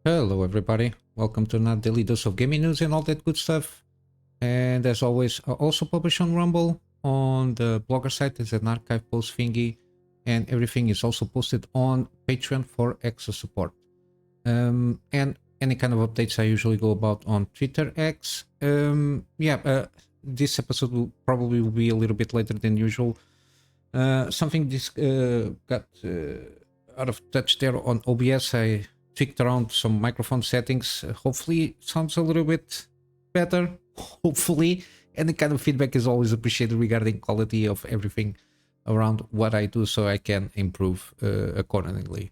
Hello everybody, welcome to another daily dose of gaming news and all that good stuff. And as always, I also publish on Rumble, on the blogger site. It's an archive post thingy, and everything is also posted on Patreon for extra support. And any kind of updates I usually go about on Twitter X. This episode will probably be a little bit later than usual. Something this got out of touch there on OBS. I tweaked around some microphone settings. Hopefully it sounds a little bit better. Hopefully. Any kind of feedback is always appreciated regarding quality of everything around what I do, so I can improve accordingly.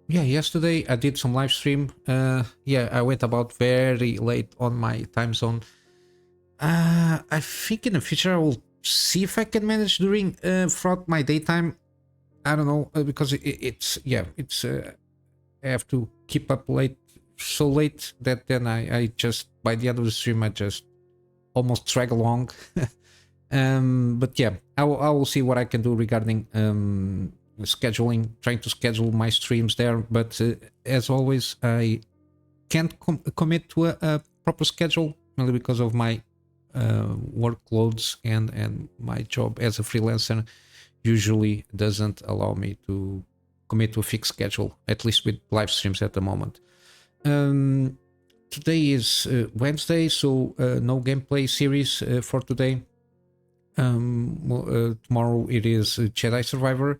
Yesterday I did some live stream. I went about very late on my time zone. I think in the future I will see if I can manage during throughout my daytime. I don't know, because I have to keep up so late that then I just, by the end of the stream, I just almost drag along. But yeah, I will see what I can do regarding scheduling, trying to schedule my streams there. But as always, I can't commit to a proper schedule, mainly because of my workloads and my job as a freelancer usually doesn't allow me to commit to a fixed schedule, at least with live streams at the moment. Today is Wednesday, so no gameplay series for today. Tomorrow it is Jedi Survivor.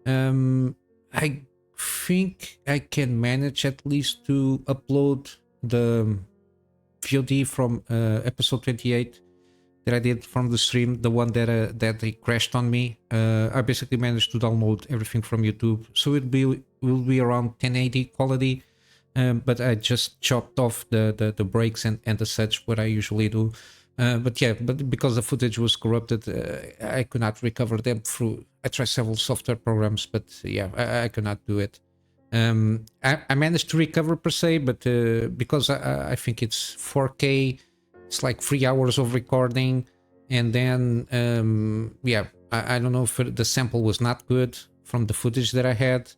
I think I can manage at least to upload the VOD from episode 28 that I did from the stream, the one that they crashed on me. I basically managed to download everything from YouTube, so will be around 1080 quality. But I just chopped off the breaks and the such, what I usually do. But because the footage was corrupted, I could not recover them through. I tried several software programs, but yeah, I could not do it. I managed to recover per se, but because I think it's 4K. It's like 3 hours of recording, and then I don't know if the sample was not good from the footage that I had.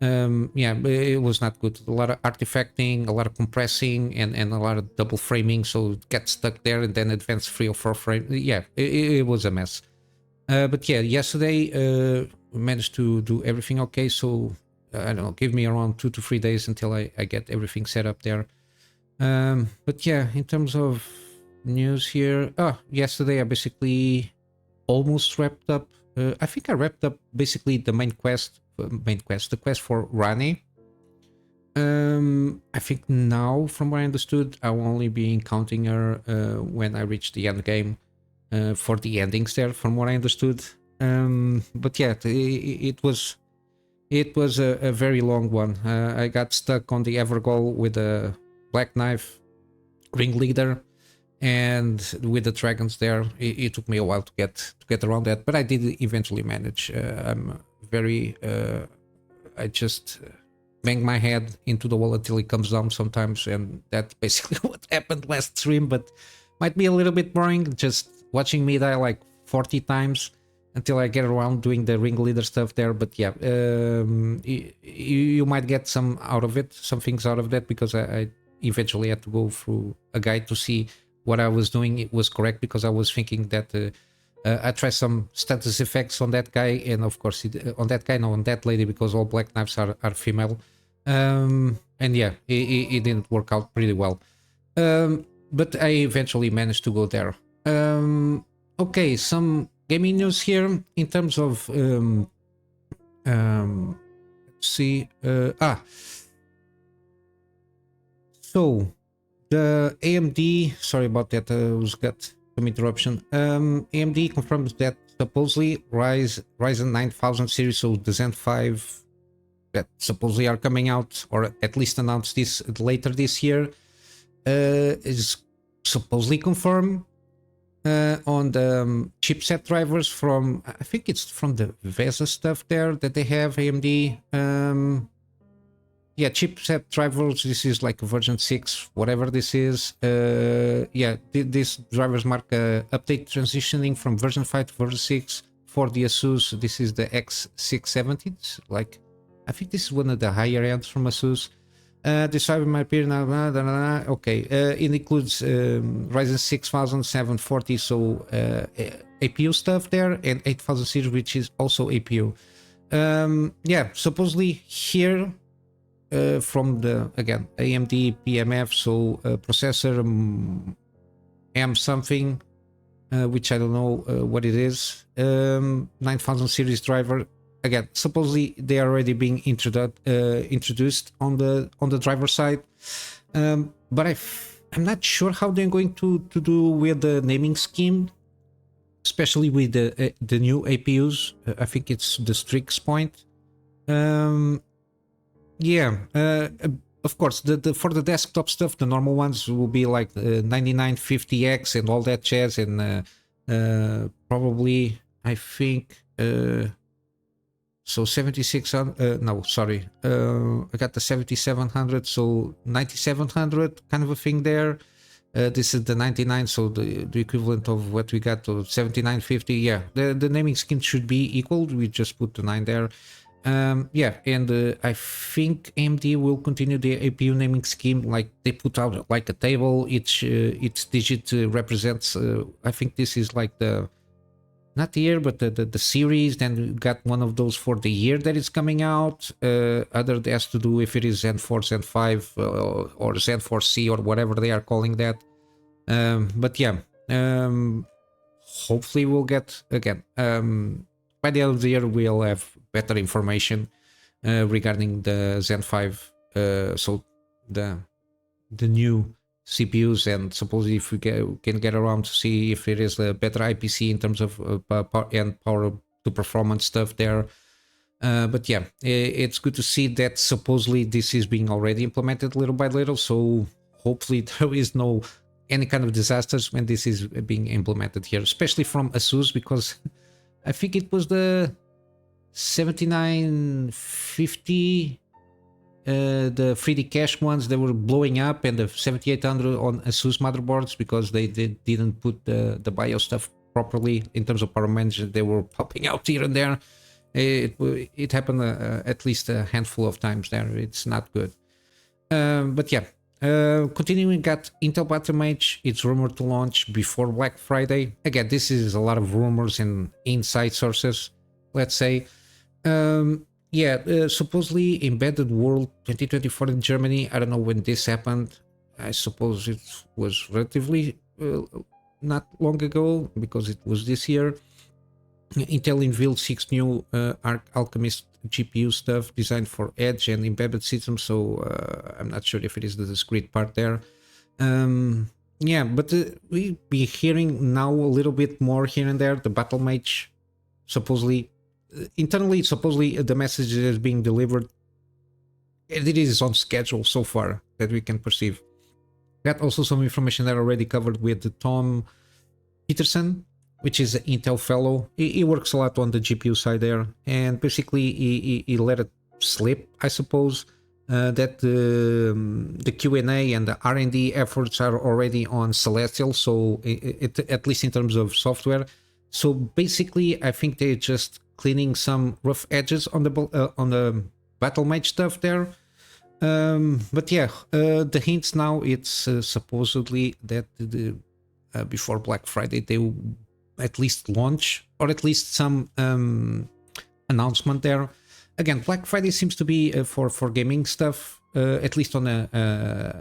It was not good. A lot of artifacting, a lot of compressing, and a lot of double framing, so it gets stuck there and then advanced 3 or 4 frames. Yeah, it was a mess. But yeah, yesterday we managed to do everything okay, so I don't know, give me around 2 to 3 days until I get everything set up there. But yeah, in terms of news here, yesterday I basically almost wrapped up. I think I wrapped up basically the the quest for Rani. I think now, from what I understood, I will only be encountering her when I reach the end game for the endings there, from what I understood. But yeah, it was a very long one. I got stuck on the Evergoal with a Black Knife ringleader, and with the dragons there, it took me a while to get around that, but I did eventually manage. I'm very I just bang my head into the wall until it comes down sometimes, and that's basically what happened last stream. But might be a little bit boring just watching me die like 40 times until I get around doing the ringleader stuff there. But yeah, you might get some things out of that, because I eventually had to go through a guide to see what I was doing. It was correct, because I was thinking that I tried some status effects on that guy, and of course on that lady, because all Black Knives are female. And yeah, it didn't work out pretty well. But I eventually managed to go there. Okay, some gaming news here in terms of let's see. So the AMD, sorry about that, got some interruption. AMD confirms that supposedly Ryzen 9000 series, so the Zen 5, that supposedly are coming out, or at least announced this later this year, is supposedly confirmed on the chipset drivers from, I think it's from the VESA stuff there that they have, AMD. Chipset drivers, this is like version 6, whatever this is. These drivers mark a update transitioning from version 5 to version 6 for the Asus. This is the X670, it's like I think this is one of the higher ends from ASUS. Describing my peer now. Okay, it includes Ryzen 6740, so APU stuff there, and 8000 series, which is also APU. Yeah, supposedly here from the again AMD PMF, so processor M something, which I don't know what it is. 9000 series driver. Again, supposedly they are already being introduced on the driver side, but I'm not sure how they're going to do with the naming scheme, especially with the new APUs. I think it's the Strix point. Yeah, of course, the for the desktop stuff, the normal ones will be like 9950X and all that jazz, and probably I think. So 7600, no, sorry, I got the 7700, so 9700 kind of a thing there. This is the 99, so the equivalent of what we got to 7950. Yeah, the naming scheme should be equal. We just put the 9 there. Yeah, and I think AMD will continue the APU naming scheme, like they put out like a table. Each digit represents. I think this is like the. Not the year, but the series. Then we got one of those for the year that is coming out. Other has to do if it is Zen 4, Zen 5, or Zen 4C, or whatever they are calling that. But yeah, hopefully we'll get, again, by the end of the year, we'll have better information regarding the Zen 5. So the new CPUs, and supposedly if we can get around to see if it is a better IPC in terms of power and power to performance stuff there. But yeah, it's good to see that supposedly this is being already implemented little by little. So hopefully there is no any kind of disasters when this is being implemented here, especially from ASUS, because I think it was the 7950. The 3D cache ones, they were blowing up, and the 7800 on ASUS motherboards, because they didn't put the BIOS stuff properly in terms of power management. They were popping out here and there. It happened at least a handful of times there. It's not good. But yeah, continuing, got Intel BattleMage. It's rumored to launch before Black Friday. Again, this is a lot of rumors and inside sources, let's say. Yeah, supposedly Embedded World 2024 in Germany. I don't know when this happened. I suppose it was relatively not long ago, because it was this year. Intel unveiled 6 new Alchemist GPU stuff designed for edge and embedded systems. So I'm not sure if it is the discrete part there. Yeah, but we be hearing now a little bit more here and there. The BattleMage supposedly. Internally, supposedly the message is being delivered, and it is on schedule so far that we can perceive. Got also some information that I already covered with Tom Peterson, which is an Intel fellow. He works a lot on the GPU side there, and basically he let it slip, I suppose, that the Q&A and the R&D efforts are already on Celestial, so at least in terms of software. So basically, I think they're just cleaning some rough edges on the BattleMage stuff there. But yeah, the hints now, it's supposedly that before Black Friday they will at least launch, or at least some announcement there. Again, Black Friday seems to be for gaming stuff, at least on the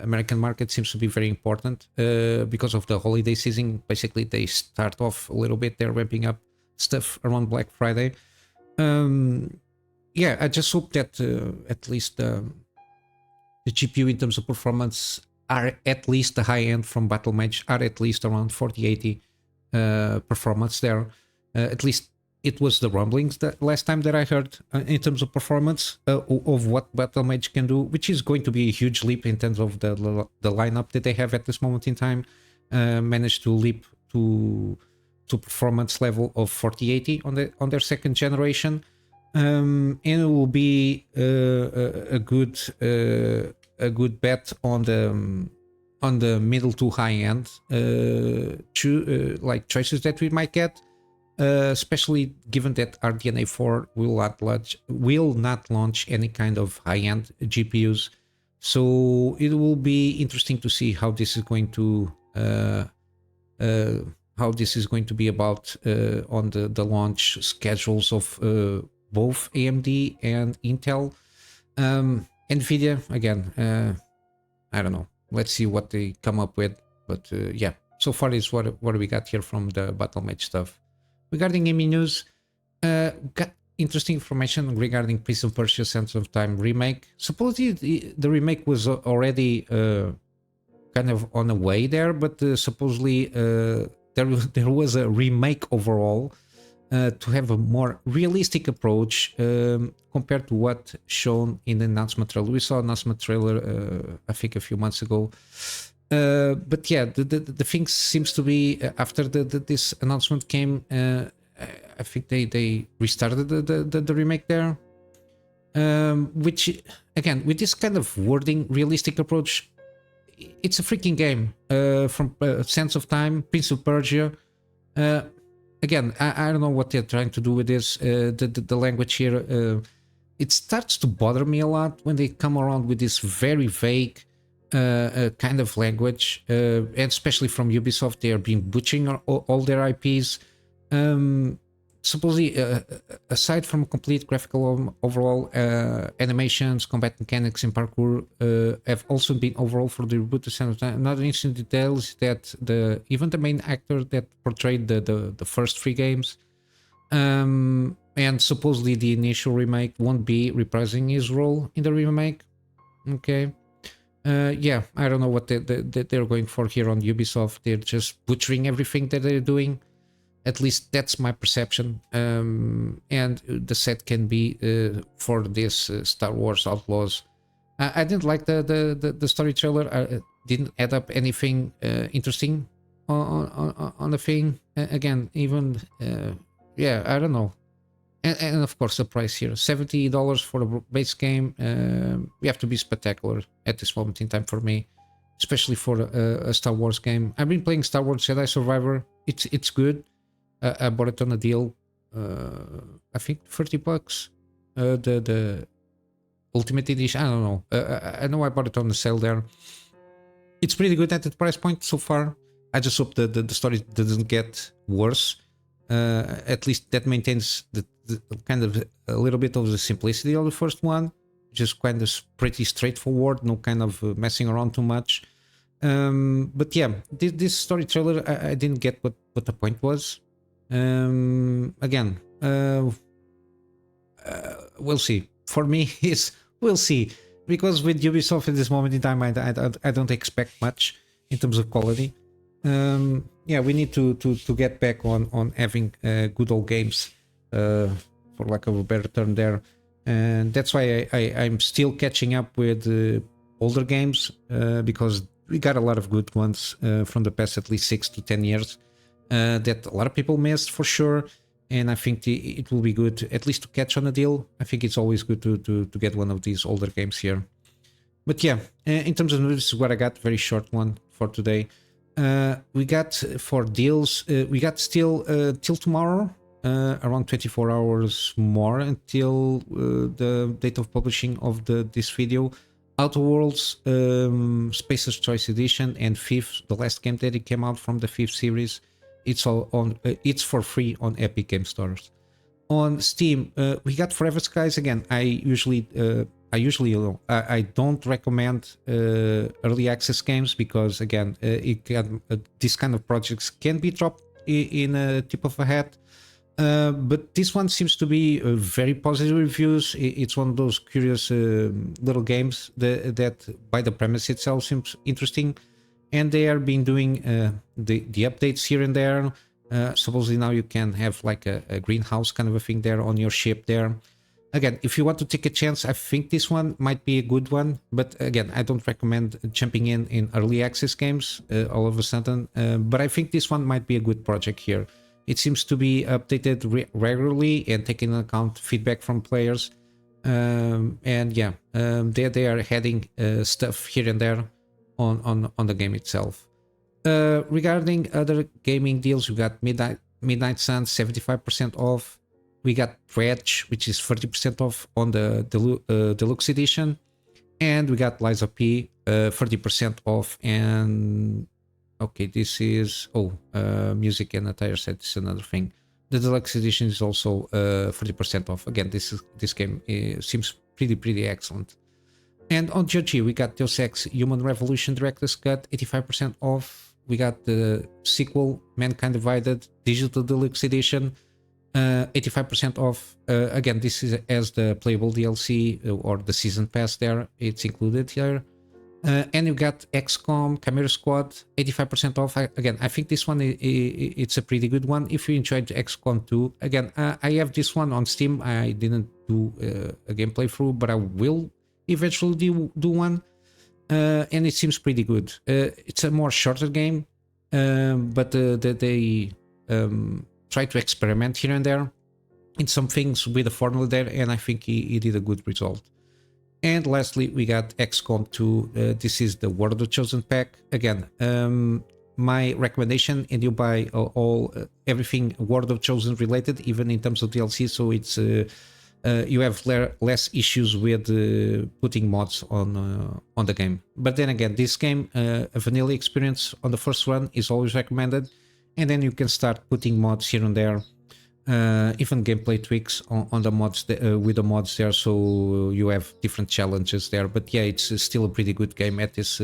American market, seems to be very important because of the holiday season. Basically, they start off a little bit, they're ramping up stuff around Black Friday. Yeah, I just hope that at least the GPU in terms of performance are at least the high end from BattleMage, are at least around 4080 performance there. At least it was the rumblings that last time that I heard in terms of performance of what BattleMage can do, which is going to be a huge leap in terms of the lineup that they have at this moment in time. Managed to leap to performance level of 4080 on their second generation, and it will be a good bet on the middle to high end like choices that we might get. especially given that RDNA 4 will not launch any kind of high-end GPUs. So it will be interesting to see how this is going to be about on the launch schedules of both AMD and Intel. Nvidia, again, I don't know. Let's see what they come up with. But yeah, so far is what we got here from the BattleMage stuff. Regarding gaming news, got interesting information regarding Prince of Persia: Sands of Time remake. Supposedly the remake was already kind of on the way there, but supposedly there was a remake overall to have a more realistic approach compared to what shown in the announcement trailer. We saw an announcement trailer I think a few months ago. But yeah, the thing seems to be after this announcement came, I think they restarted the remake there, which again, with this kind of wording, realistic approach, it's a freaking game from Sands of Time, Prince of Persia. Again, I don't know what they're trying to do with this. The language here, it starts to bother me a lot when they come around with this very vague kind of language, and especially from Ubisoft. They are being butchering all their IPs. Supposedly, aside from complete graphical overall, animations, combat mechanics, and parkour have also been overall for the reboot of Sands of Time. Another interesting detail is that even the main actor that portrayed the first three games, and supposedly the initial remake, won't be reprising his role in the remake. Okay. Yeah, I don't know what they're going for here on Ubisoft. They're just butchering everything that they're doing. At least that's my perception. And the set can be for this Star Wars Outlaws. I didn't like the story trailer. I didn't add up anything interesting on the thing. Again, even yeah, I don't know. And of course, the price here, $70 for a base game. You have to be spectacular at this moment in time for me, especially for a Star Wars game. I've been playing Star Wars Jedi Survivor. It's good. I bought it on a deal. I think $30. The Ultimate Edition. I don't know. I know I bought it on the sale there. It's pretty good at the price point so far. I just hope the story doesn't get worse. At least that maintains the kind of a little bit of the simplicity of the first one. Just kind of pretty straightforward, no kind of messing around too much. But yeah, this story trailer, I didn't get what the point was. Again, we'll see. For me, we'll see. Because with Ubisoft at this moment in time, I don't expect much in terms of quality. Yeah, we need to get back on having good old games, for lack of a better term there. And that's why I'm still catching up with older games, because we got a lot of good ones from the past at least 6 to 10 years that a lot of people missed for sure. And I think it will be good at least to catch on a deal. I think it's always good to get one of these older games here. But yeah, in terms of news, this is what I got. Very short one for today. We got for deals, we got still till tomorrow, around 24 hours more until the date of publishing of this video. Outer Worlds, Spacer's Choice Edition, and Fifth, the last game that it came out from the Fifth series. It's all on. It's for free on Epic Game Stores. On Steam, we got Forever Skies again. I don't recommend early access games because again, this kind of projects can be dropped in a tip of a hat. But this one seems to be very positive reviews. It's one of those curious little games that by the premise itself seems interesting, and they are been doing the updates here and there. Supposedly now you can have like a greenhouse kind of a thing there on your ship there. Again, if you want to take a chance, I think this one might be a good one. But again, I don't recommend jumping in early access games all of a sudden. But I think this one might be a good project here. It seems to be updated regularly and taking into account feedback from players. And yeah, they are adding stuff here and there on the game itself. Regarding other gaming deals, we got Midnight Sun 75% off. We got Dredge, which is 30% off on the deluxe edition, and we got Liza P 30% off. And okay, this is music and attire set is another thing. The deluxe edition is also 30% off. Again, this game seems pretty excellent. And on GOG, we got Deus Ex Human Revolution Director's Cut 85% off. We got the sequel Mankind Divided Digital Deluxe Edition 85% off. Again, this is as the playable DLC or the season pass there. It's included here. And you got XCOM Chimera Squad 85% off. Again, I think this one it's a pretty good one. If you enjoyed XCOM 2, again, I have this one on Steam. I didn't do a gameplay through, but I will eventually do one. And it seems pretty good. It's a more shorter game, but they try to experiment here and there in some things with the formula there, and I think he did a good result. And lastly, we got XCOM 2. This is the War of the Chosen pack. Again, my recommendation, and you buy everything War of the Chosen related, even in terms of DLC, so it's you have less issues with putting mods on the game. But then again, this game, a vanilla experience on the first run is always recommended, and then you can start putting mods here and there, even gameplay tweaks on the mods with the mods there, so you have different challenges there. But yeah, it's still a pretty good game at this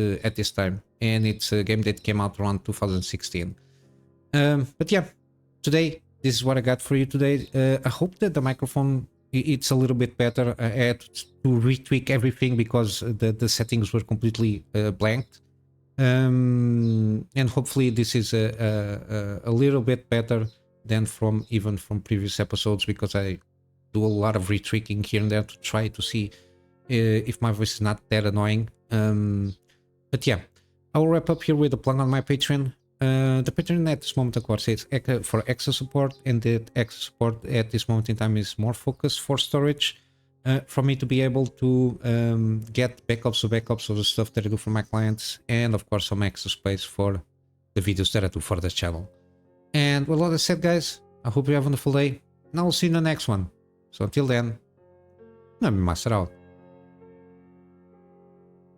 time, and it's a game that came out around 2016. But yeah, today this is what I got for you today. I hope that the microphone it's a little bit better. I had to retweak everything because the settings were completely blanked. And hopefully this is a little bit better than from previous episodes, because I do a lot of retweaking here and there to try to see if my voice is not that annoying. But yeah, I will wrap up here with a plug on my Patreon. The Patreon at this moment, of course, is for extra support, and that extra support at this moment in time is more focused for storage, for me to be able to get backups of the stuff that I do for my clients, and of course some extra space for the videos that I do for the channel. And with all that said, guys, I hope you have a wonderful day, and I will see you in the next one. So until then, Kunamy Master out.